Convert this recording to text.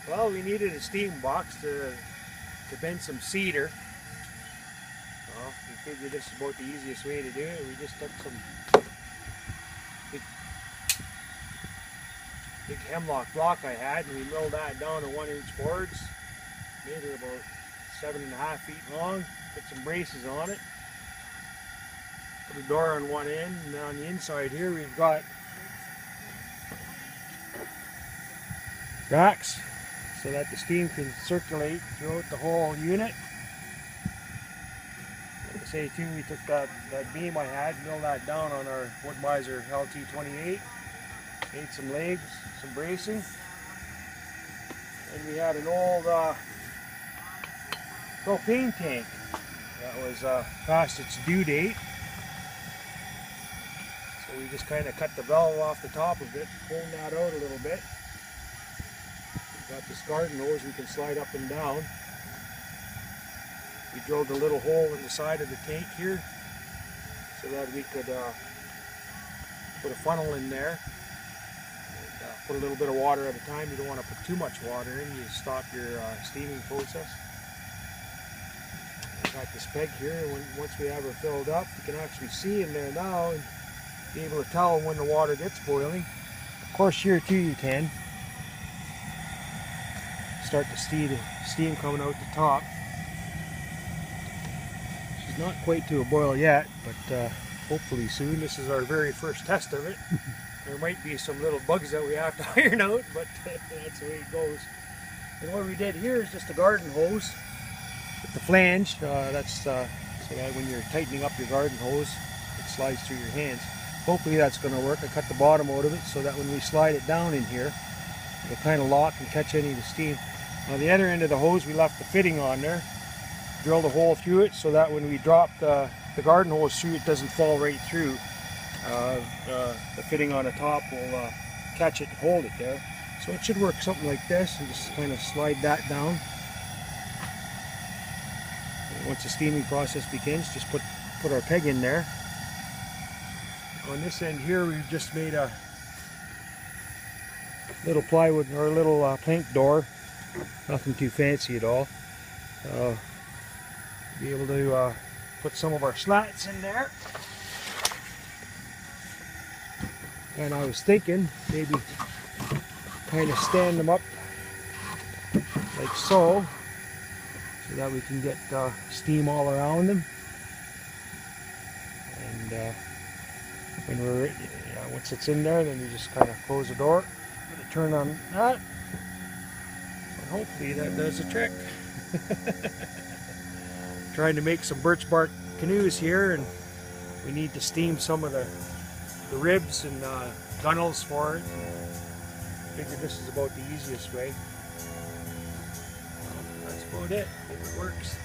Well, we needed a steam box to bend some cedar. Well, we figured this is about the easiest way to do it. We just took some big hemlock block I had, and we milled that down to 1-inch boards. Made it about 7.5 feet long. Put some braces on it. Put a door on one end, and on the inside here we've got racks so that the steam can circulate throughout the whole unit. Like I say too, we took that beam I had, milled that down on our Wood-Mizer LT28, made some legs, some bracing, and we had an old propane tank that was past its due date. So we just kind of cut the valve off the top of it, pulled that out a little bit. Got this garden hose we can slide up and down. We drilled a little hole in the side of the tank here so that we could put a funnel in there and put a little bit of water at a time. You don't want to put too much water in, you stop your steaming process. Got this peg here, and once we have her filled up, you can actually see in there now and be able to tell when the water gets boiling. Of course, here too you can start to see the steam coming out the top. She's not quite to a boil yet, but hopefully soon. This is our very first test of it. There might be some little bugs that we have to iron out, but that's the way it goes. And what we did here is just a garden hose with the flange. That's so that when you're tightening up your garden hose, it slides through your hands. Hopefully that's going to work. I cut the bottom out of it so that when we slide it down in here, it'll kind of lock and catch any of the steam. On the other end of the hose, we left the fitting on there. Drilled a hole through it so that when we drop the garden hose through, it doesn't fall right through. The fitting on the top will catch it and hold it there. So it should work something like this, and just kind of slide that down. And once the steaming process begins, just put our peg in there. On this end here, we've just made a little plywood or a little plank door. Nothing too fancy at all. Be able to put some of our slats in there. And I was thinking maybe kind of stand them up like so that we can get steam all around them. And when we're ready, once it's in there, then you just kind of close the door. I'm going to turn on that. Hopefully that does the trick. Trying to make some birch bark canoes here, and we need to steam some of the ribs and gunnels for it. I figured this is about the easiest way. Well, that's about it, if it works.